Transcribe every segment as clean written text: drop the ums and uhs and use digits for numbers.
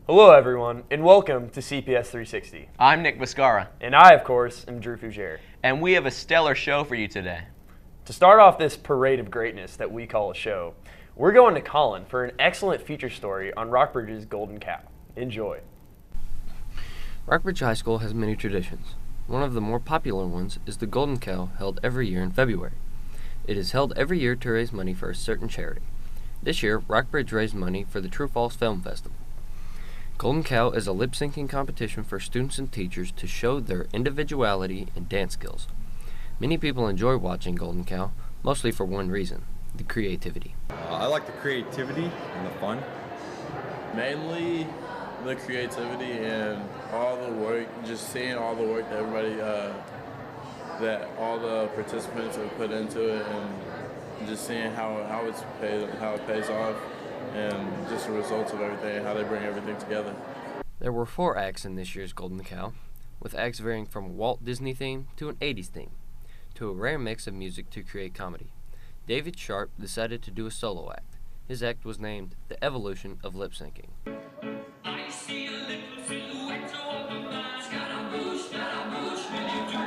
Hello everyone, and welcome to CPS 360. I'm Nick Viscara. And I, of course, am Drew Fougere. And we have a stellar show for you today. To start off this parade of greatness that we call a show, we're going to Colin for an excellent feature story on Rockbridge's Golden Cow. Enjoy. Rockbridge High School has many traditions. One of the more popular ones is the Golden Cow, held every year in February. It is held every year to raise money for a certain charity. This year, Rockbridge raised money for the True Falls Film Festival. Golden Cow is a lip-syncing competition for students and teachers to show their individuality and dance skills. Many people enjoy watching Golden Cow, mostly for one reason: the creativity. I like the creativity and the fun. Mainly the creativity and all the work, just seeing all the work that everybody, that all the participants have put into it, and just seeing how it pays off, and just the results of everything and how they bring everything together. There were 4 acts in this year's Golden Cow, with acts varying from a Walt Disney theme to an 80s theme, to a rare mix of music to create comedy. David Sharp decided to do a solo act. His act was named The Evolution of Lip Syncing. I see a little silhouette of a man. Scaramouche, Scaramouche, will you do the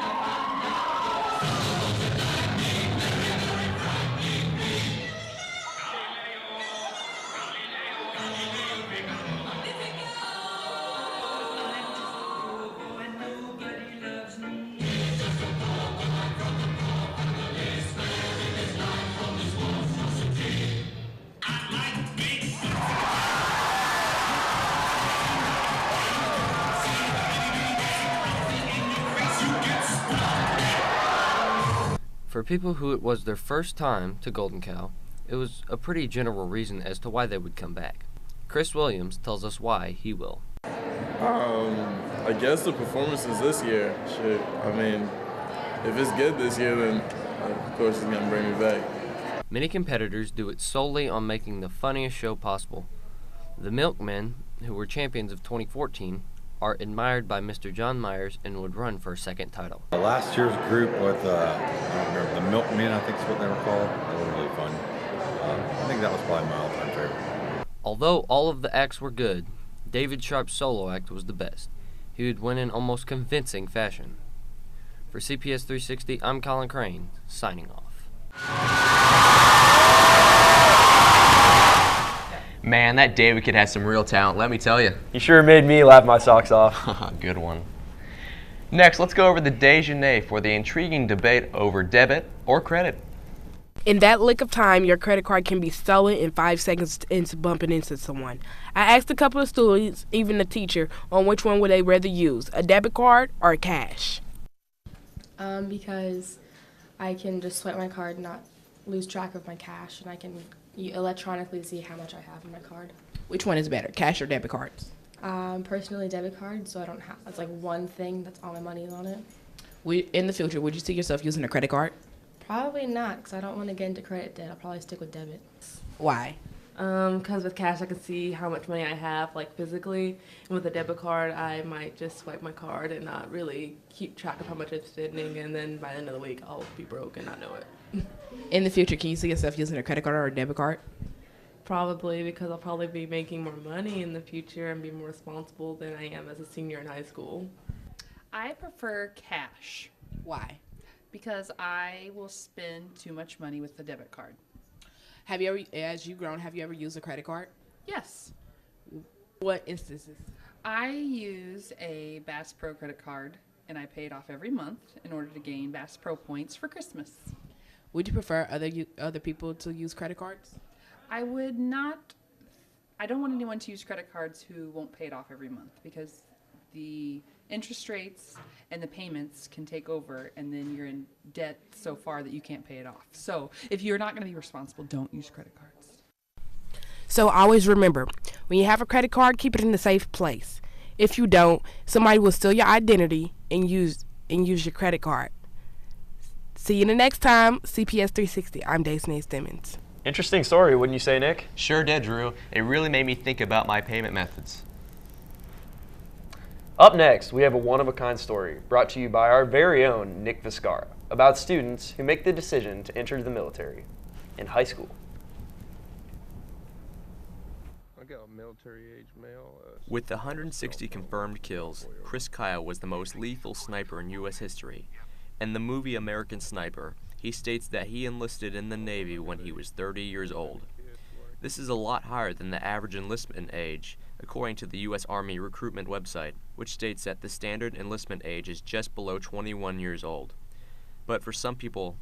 For people who it was their first time to Golden Cow, it was a pretty general reason as to why they would come back. Chris Williams tells us why he will. I guess the performances this year should, if it's good this year, then of course it's going to bring me back. Many competitors do it solely on making the funniest show possible. The Milkmen, who were champions of 2014, are admired by Mr. John Myers and would run for a second title. Last year's group with, I don't remember, the Milkmen, I think is what they were called. They were really fun. I think that was probably my all-time favorite. Although all of the acts were good, David Sharp's solo act was the best. He would win in almost convincing fashion. For CPS 360, I'm Colin Crane, signing off. Man, that David kid has some real talent, let me tell you. He sure made me laugh my socks off. Good one. Next, let's go over the déjeuner for the intriguing debate over debit or credit. In that lick of time, your credit card can be stolen in 5 seconds into bumping into someone. I asked a couple of students, even the teacher, on which one would they rather use, a debit card or cash? Because I can just swipe my card and not lose track of my cash, and I can electronically see how much I have in my card. Which one is better, cash or debit cards? Personally, debit card, so I don't have, it's like one thing that's all my money is on it. In the future, would you see yourself using a credit card? Probably not, because I don't want to get into credit debt. I'll probably stick with debit. Why? Because with cash, I can see how much money I have, like physically. And with a debit card, I might just swipe my card and not really keep track of how much I'm spending. And then by the end of the week, I'll be broke and not know it. In the future, can you see yourself using a credit card or a debit card? Probably, because I'll probably be making more money in the future and be more responsible than I am as a senior in high school. I prefer cash. Why? Because I will spend too much money with the debit card. Have you ever, as you've grown, have you ever used a credit card? Yes. What instances? I use a Bass Pro credit card, and I pay it off every month in order to gain Bass Pro points for Christmas. Would you prefer other people to use credit cards? I would not. I don't want anyone to use credit cards who won't pay it off every month, because the interest rates and the payments can take over, and then you're in debt so far that you can't pay it off. So if you're not going to be responsible, don't use credit cards. So always remember, when you have a credit card, keep it in a safe place. If you don't, somebody will steal your identity and use your credit card. See you the next time. CPS 360. I'm Daisy Simmons. Interesting story, wouldn't you say, Nick? Sure did, Drew. It really made me think about my payment methods. Up next, we have a one-of-a-kind story brought to you by our very own Nick Viscara about students who make the decision to enter the military in high school. got a military-age male. With 160 confirmed kills, Chris Kyle was the most lethal sniper in U.S. history. In the movie American Sniper, he states that he enlisted in the Navy when he was 30 years old. This is a lot higher than the average enlistment age, according to the U.S. Army recruitment website, which states that the standard enlistment age is just below 21 years old. But for some people,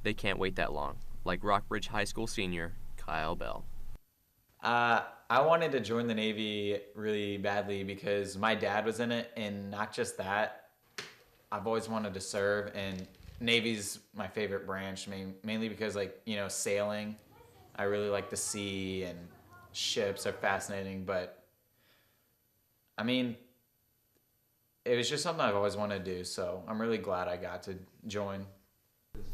they can't wait that long, like Rockbridge High School senior Kyle Bell. I wanted to join the Navy really badly because my dad was in it, and not just that, I've always wanted to serve, and Navy's my favorite branch, mainly because, like, you know, sailing, I really like the sea, and ships are fascinating, but I mean, it was just something I've always wanted to do, so I'm really glad I got to join.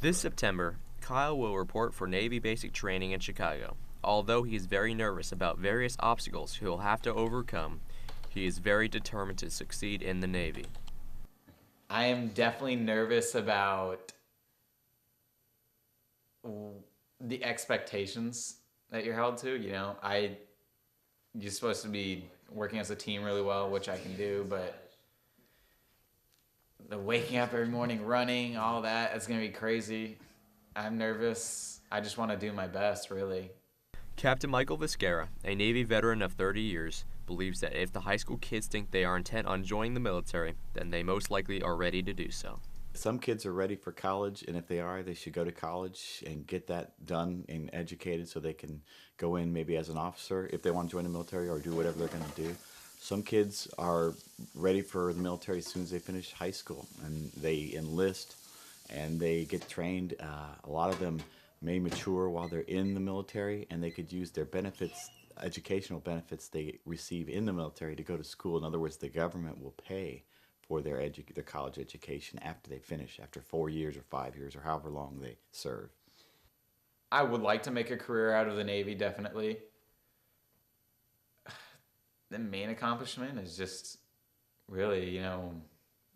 This September, Kyle will report for Navy basic training in Chicago. Although he is very nervous about various obstacles he will have to overcome, he is very determined to succeed in the Navy. I am definitely nervous about the expectations that you're held to. You know, you're supposed to be working as a team really well, which I can do, but the waking up every morning, running, all that, it's going to be crazy. I'm nervous. I just want to do my best, really. Captain Michael Viscara, a Navy veteran of 30 years, believes that if the high school kids think they are intent on joining the military, then they most likely are ready to do so. Some kids are ready for college, and if they are, they should go to college and get that done and educated so they can go in maybe as an officer if they want to join the military or do whatever they're going to do. Some kids are ready for the military as soon as they finish high school, and they enlist and they get trained. A lot of them may mature while they're in the military, and they could use their benefits, educational benefits they receive in the military to go to school. In other words, the government will pay for their college education after they finish, after 4 years or 5 years or however long they serve. I would like to make a career out of the Navy, definitely. The main accomplishment is just really, you know,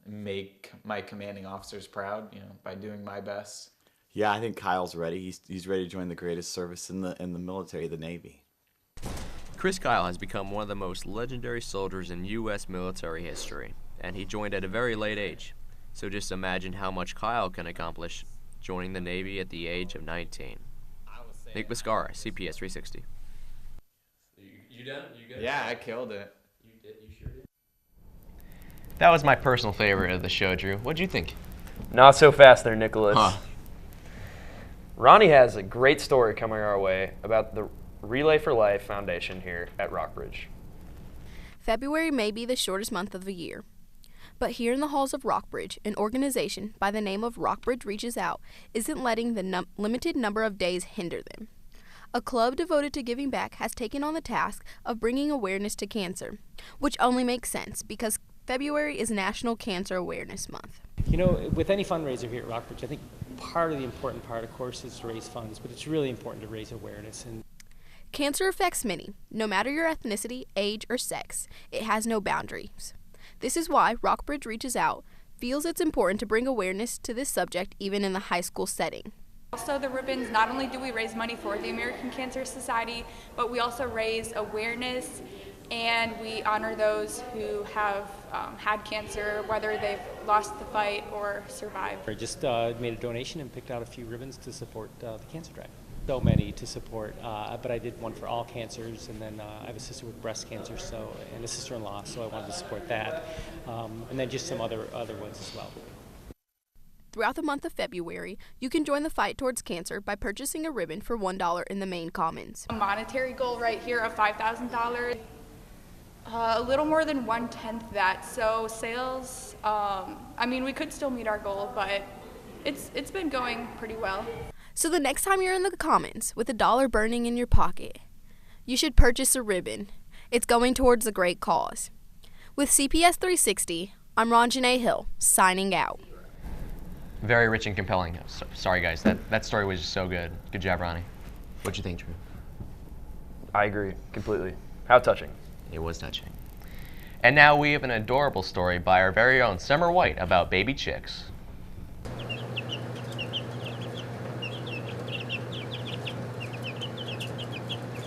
make my commanding officers proud, you know, by doing my best. Yeah, I think Kyle's ready. He's ready to join the greatest service in the military, the Navy. Chris Kyle has become one of the most legendary soldiers in U.S. military history, and he joined at a very late age. So just imagine how much Kyle can accomplish joining the Navy at the age of 19. Nick Viscara, CPS 360. You done? You good? Yeah, I killed it. You did. You sure did. That was my personal favorite of the show, Drew. What'd you think? Not so fast there, Nicholas. Huh. Ronnie has a great story coming our way about the Relay for Life Foundation here at Rockbridge. February may be the shortest month of the year, but here in the halls of Rockbridge, an organization by the name of Rockbridge Reaches Out isn't letting the limited number of days hinder them. A club devoted to giving back has taken on the task of bringing awareness to cancer, which only makes sense because February is National Cancer Awareness Month. You know, with any fundraiser here at Rockbridge, I think part of the important part, of course, is to raise funds, but it's really important to raise awareness. And cancer affects many, no matter your ethnicity, age, or sex. It has no boundaries. This is why Rockbridge Reaches Out feels it's important to bring awareness to this subject even in the high school setting. Also, the ribbons, not only do we raise money for the American Cancer Society, but we also raise awareness and we honor those who have had cancer, whether they've lost the fight or survived. I just made a donation and picked out a few ribbons to support the cancer drive. So many to support, but I did one for all cancers, and then I have a sister with breast cancer, and a sister-in-law, so I wanted to support that, and then just some other ones as well. Throughout the month of February, you can join the fight towards cancer by purchasing a ribbon for $1 in the main commons. A monetary goal right here of $5,000. A little more than 1/10 that. So sales, I mean, we could still meet our goal, but it's been going pretty well. So the next time you're in the commons with $1 burning in your pocket, you should purchase a ribbon. It's going towards a great cause. With CPS 360, I'm Ranjanae Hill, signing out. Very rich and compelling. Sorry, guys. That story was just so good. Good job, Ronnie. What'd you think, Drew? I agree completely. How touching. It was touching. And now we have an adorable story by our very own Summer White about baby chicks.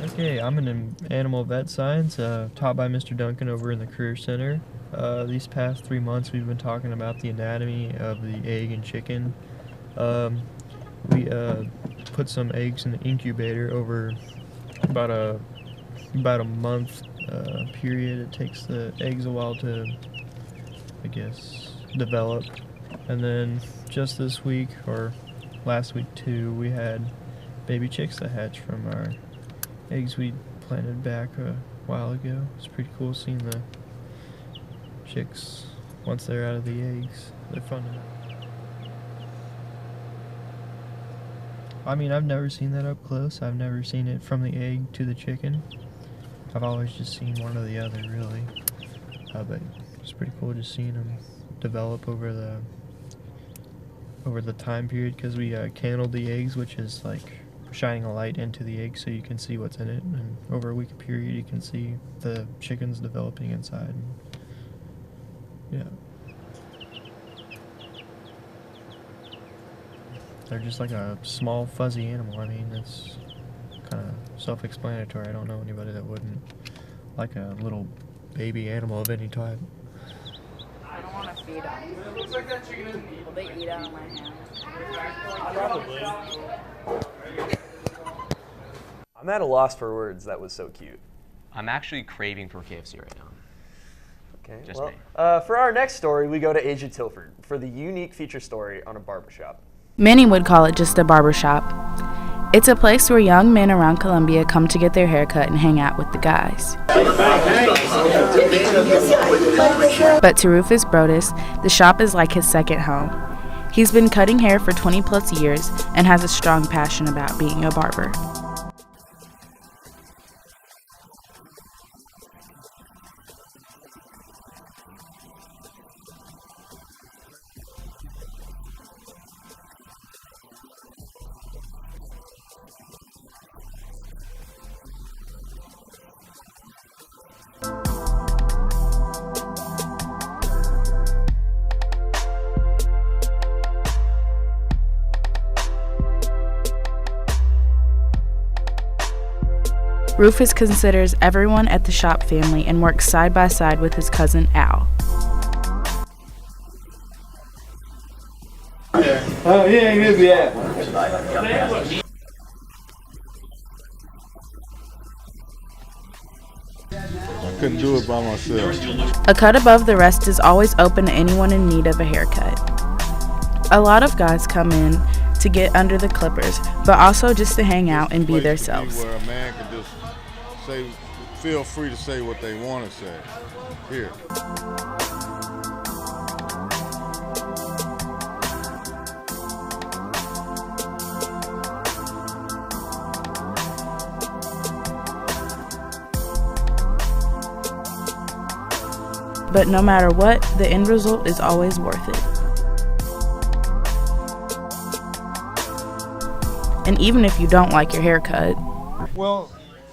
Okay, Okay, I'm in animal vet science, taught by Mr. Duncan over in the Career Center. These past 3 months we've been talking about the anatomy of the egg and chicken. We put some eggs in the incubator over about a month period. It takes the eggs a while to, I guess, develop. And then just this week, or last week too, we had baby chicks that hatched from our eggs we planted back a while ago. It's pretty cool seeing the chicks once they're out of the eggs. They're fun to know. I mean, I've never seen that up close. I've never seen it from the egg to the chicken. I've always just seen one or the other, really. But it's pretty cool just seeing them develop over the time period, because we candled the eggs, which is like shining a light into the egg so you can see what's in it, and over a week period you can see the chickens developing inside. Yeah. They're just like a small fuzzy animal. I mean, it's kind of self-explanatory. I don't know anybody that wouldn't like a little baby animal of any type. I don't want to feed them. It looks like that chicken. Will they eat out of my hand? Probably. I'm at a loss for words. That was so cute. I'm actually craving for KFC right now. Okay. Just well, me. For our next story, we go to Asia Tilford for the unique feature story on a barbershop. Many would call it just a barbershop. It's a place where young men around Columbia come to get their hair cut and hang out with the guys. But to Rufus Brodus, the shop is like his second home. He's been cutting hair for 20 plus years and has a strong passion about being a barber. Rufus considers everyone at the shop family and works side by side with his cousin Al. Oh, he ain't gonna be that. I couldn't do it by myself. A cut above the rest is always open to anyone in need of a haircut. A lot of guys come in to get under the clippers, but also just to hang out and be themselves. Where a man can just feel free to say what they want to say. Here. But no matter what, the end result is always worth it. And even if you don't like your haircut, Well,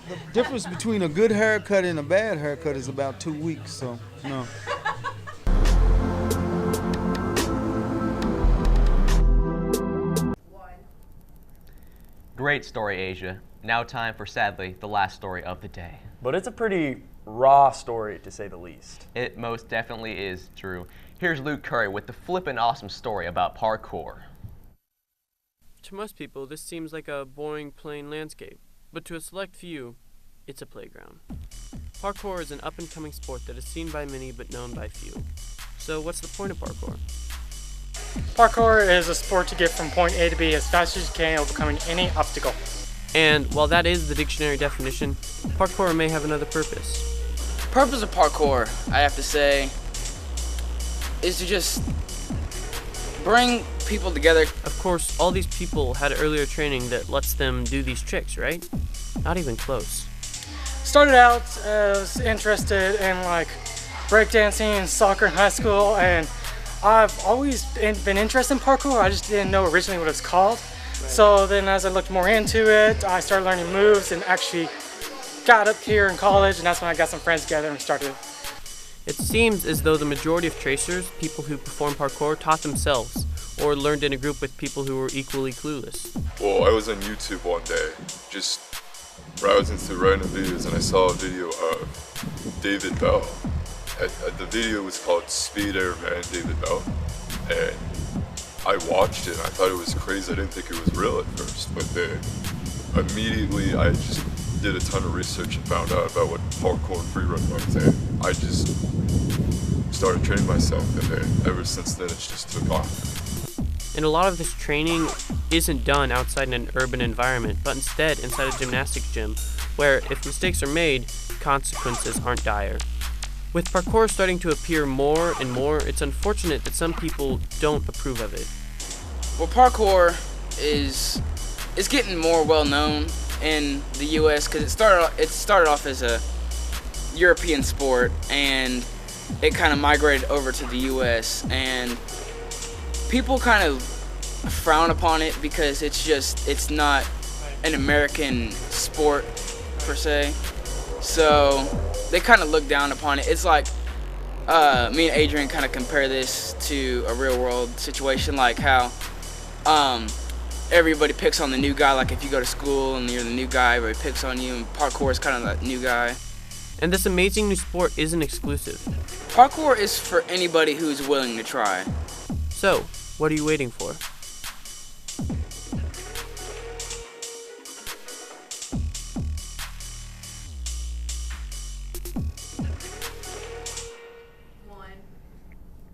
the difference between a good haircut and a bad haircut is about 2 weeks, so no. Great story, Asia. Now time for, sadly, the last story of the day. But it's a pretty raw story, to say the least. It most definitely is, Drew. Here's Luke Curry with the flippin' awesome story about parkour. To most people, this seems like a boring, plain landscape. But to a select few, it's a playground. Parkour is an up-and-coming sport that is seen by many but known by few. So what's the point of parkour? Parkour is a sport to get from point A to B as fast as you can, overcoming any obstacle. And while that is the dictionary definition, parkour may have another purpose. The purpose of parkour, I have to say, is to just bring people together. Of course, all these people had earlier training that lets them do these tricks, right? Not even close. Started out as interested in like breakdancing and soccer in high school, and I've always been interested in parkour. I just didn't know originally what it's called. So then as I looked more into it, I started learning moves and actually got up here in college, and that's when I got some friends together and started. It seems as though the majority of tracers, people who perform parkour, taught themselves or learned in a group with people who were equally clueless. Well, I was on YouTube one day, just browsing through random videos and I saw a video of David Bell. The video was called Speed Airman David Bell, and I watched it and I thought it was crazy. I didn't think it was real at first, but then immediately I just did a ton of research and found out about what parkour and freerun was, and I just started training myself, and then ever since then it's just took off. And a lot of this training isn't done outside in an urban environment, but instead inside a gymnastics gym, where if mistakes are made, consequences aren't dire. With parkour starting to appear more and more, it's unfortunate that some people don't approve of it. Well, parkour is getting more well known in the U.S. because it started off as a European sport, and it kind of migrated over to the U.S. and people kind of frown upon it because it's not an American sport per se. So they kind of look down upon it. It's like me and Adrian kind of compare this to a real world situation, like how everybody picks on the new guy. Like if you go to school and you're the new guy, everybody picks on you, and parkour is kind of that new guy. And this amazing new sport isn't exclusive. Parkour is for anybody who's willing to try. So, what are you waiting for?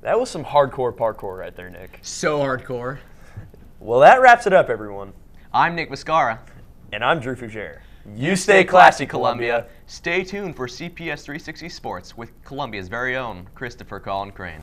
That was some hardcore parkour right there, Nick. So hardcore. Well, that wraps it up, everyone. I'm Nick Viscara. And I'm Drew Fougere. You stay classy, Columbia. Stay tuned for CPS 360 Sports with Columbia's very own Christopher Colin Crane.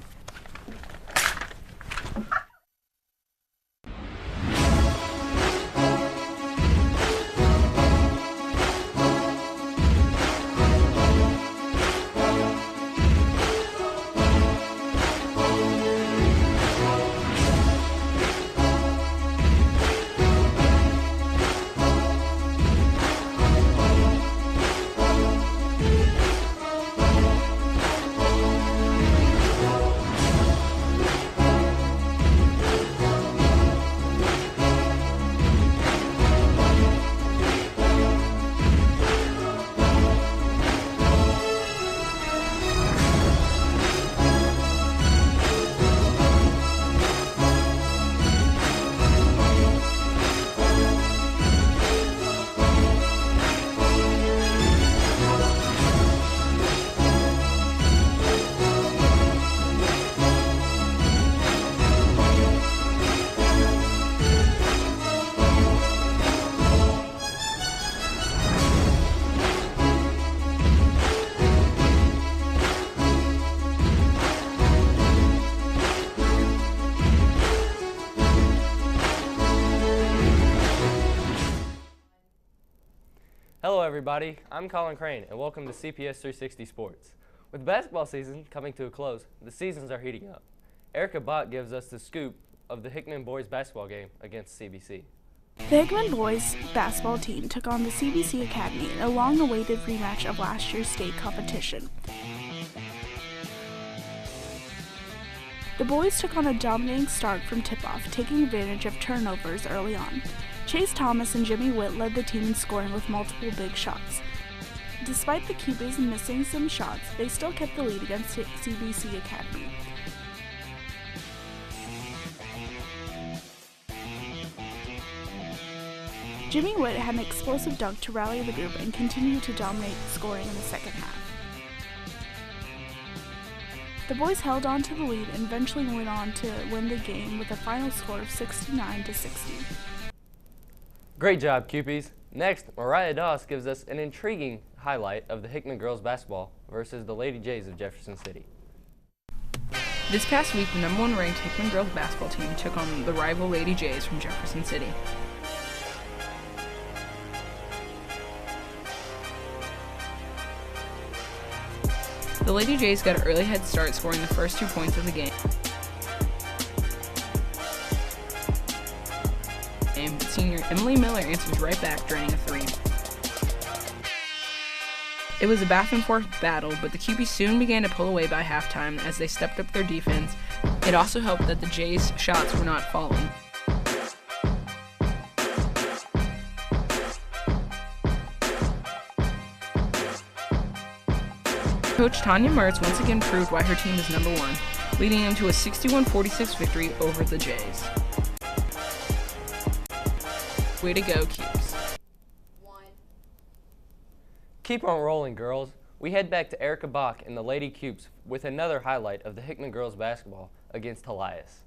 Hello everybody, I'm Colin Crane and welcome to CPS 360 Sports. With basketball season coming to a close, the seasons are heating up. Erica Bott gives us the scoop of the Hickman boys basketball game against CBC. The Hickman boys basketball team took on the CBC Academy in a long-awaited rematch of last year's state competition. The boys took on a dominating start from tip-off, taking advantage of turnovers early on. Chase Thomas and Jimmy Witt led the team in scoring with multiple big shots. Despite the Cupids missing some shots, they still kept the lead against CBC Academy. Jimmy Witt had an explosive dunk to rally the group and continue to dominate scoring in the second half. The boys held on to the lead and eventually went on to win the game with a final score of 69-60. Great job, Cupies. Next, Mariah Doss gives us an intriguing highlight of the Hickman girls basketball versus the Lady Jays of Jefferson City. This past week, the #1 ranked Hickman girls basketball team took on the rival Lady Jays from Jefferson City. The Lady Jays got an early head start, scoring the first 2 points of the game. Senior Emily Miller answers right back, draining a 3. It was a back-and-forth battle, but the Cupies soon began to pull away by halftime as they stepped up their defense. It also helped that the Jays' shots were not falling. Coach Tanya Mertz once again proved why her team is number one, leading them to a 61-46 victory over the Jays. Way to go, Cubes. Keep on rolling, girls. We head back to Erica Bach and the Lady Cubes with another highlight of the Hickman girls basketball against Elias.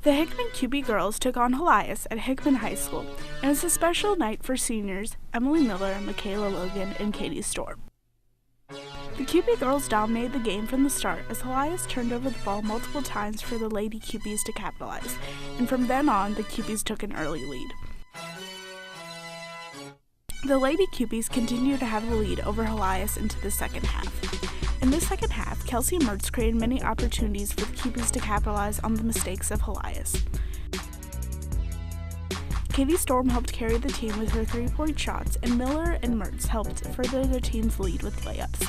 The Hickman QB girls took on Elias at Hickman High School, and it's a special night for seniors Emily Miller, Michaela Logan, and Katie Storm. The QB girls dominated the game from the start as Elias turned over the ball multiple times for the Lady QBs to capitalize, and from then on, the QBs took an early lead. The Lady QBs continued to have the lead over Elias into the second half. In the second half, Kelsey Mertz created many opportunities for the QBs to capitalize on the mistakes of Elias. Katie Storm helped carry the team with her three-point shots, and Miller and Mertz helped further their team's lead with layups.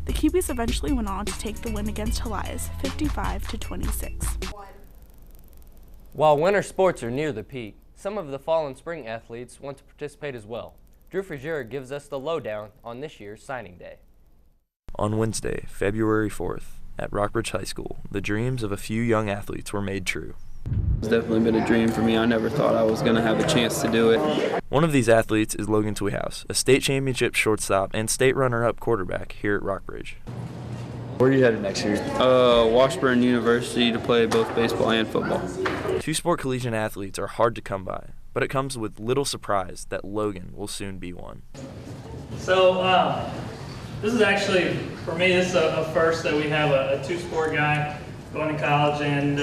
The QBs eventually went on to take the win against Elias, 55-26. While winter sports are near the peak, some of the fall and spring athletes want to participate as well. Drew Frazier gives us the lowdown on this year's signing day. On Wednesday, February 4th, at Rockbridge High School, the dreams of a few young athletes were made true. It's definitely been a dream for me. I never thought I was going to have a chance to do it. One of these athletes is Logan Tweehouse, a state championship shortstop and state runner-up quarterback here at Rockbridge. Where are you headed next year? Washburn University to play both baseball and football. Two-sport collegiate athletes are hard to come by, but it comes with little surprise that Logan will soon be one. So this is actually, for me, this is a first that we have a two-sport guy going to college, and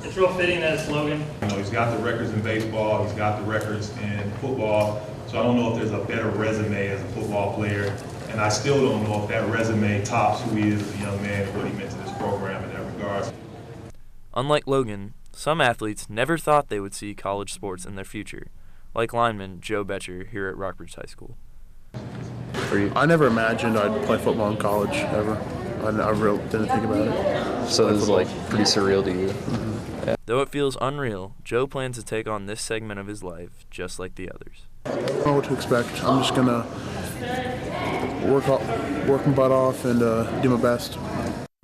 it's real fitting that it's Logan. You know, he's got the records in baseball, he's got the records in football, so I don't know if there's a better resume as a football player, and I still don't know if that resume tops who he is as a young man and what he meant to this program in that regard. Unlike Logan, some athletes never thought they would see college sports in their future, like lineman Joe Betcher here at Rockbridge High School. I never imagined I'd play football in college, ever. I really didn't think about it. So this is like pretty surreal to you. Mm-hmm. Yeah. Though it feels unreal, Joe plans to take on this segment of his life just like the others. I don't know what to expect. I'm just going to work my butt off and do my best.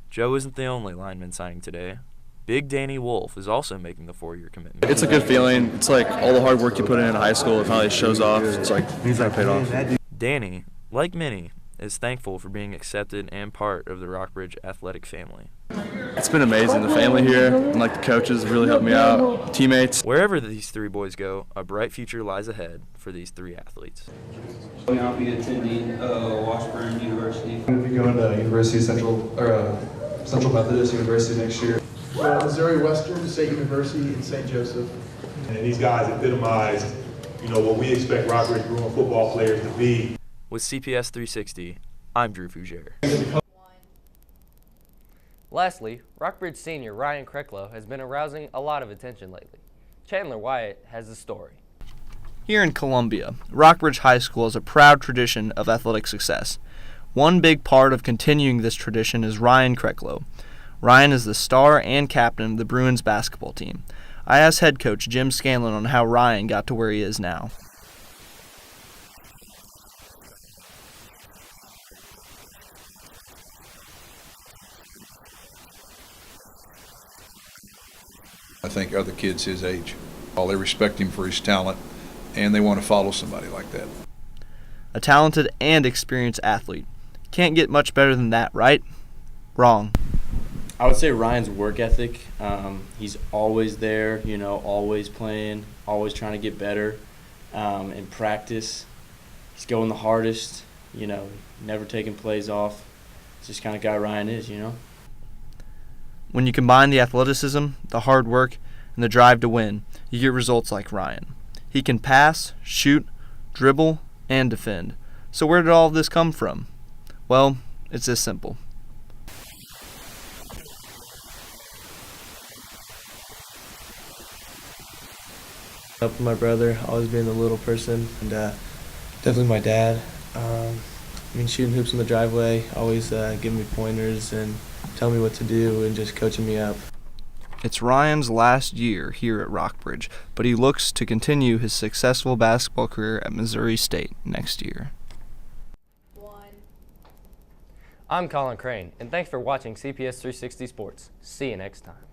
Joe isn't the only lineman signing today. Big Danny Wolf is also making the 4-year commitment. It's a good feeling. It's like all the hard work you put in high school, it finally shows off. It's like he's not paid off. Danny, like many, is thankful for being accepted and part of the Rockbridge athletic family. It's been amazing. The family here and like the coaches really helped me out. Teammates. Wherever these three boys go, a bright future lies ahead for these three athletes. I'll be attending Washburn University. I'm going to be going to University Central Methodist University next year. Missouri Western State University in St. Joseph. And these guys epitomize, you know, what we expect Rockbridge Bruin football players to be. With CPS 360, I'm Drew Frazier. Lastly, Rockbridge senior Ryan Krecklow has been arousing a lot of attention lately. Chandler Wyatt has the story. Here in Columbia, Rockbridge High School has a proud tradition of athletic success. One big part of continuing this tradition is Ryan Krecklow. Ryan is the star and captain of the Bruins basketball team. I asked head coach Jim Scanlon on how Ryan got to where he is now. I think other kids his age, they respect him for his talent, and they want to follow somebody like that. A talented and experienced athlete. Can't get much better than that, right? Wrong. I would say Ryan's work ethic. He's always there, always playing, always trying to get better. In practice, he's going the hardest, never taking plays off. It's just kind of guy Ryan is, When you combine the athleticism, the hard work, and the drive to win, you get results like Ryan. He can pass, shoot, dribble, and defend. So where did all of this come from? Well, it's this simple. Up with my brother, always being the little person, and definitely my dad. Shooting hoops in the driveway, always giving me pointers and telling me what to do and just coaching me up. It's Ryan's last year here at Rockbridge, but he looks to continue his successful basketball career at Missouri State next year. I'm Colin Crane, and thanks for watching CPS 360 Sports. See you next time.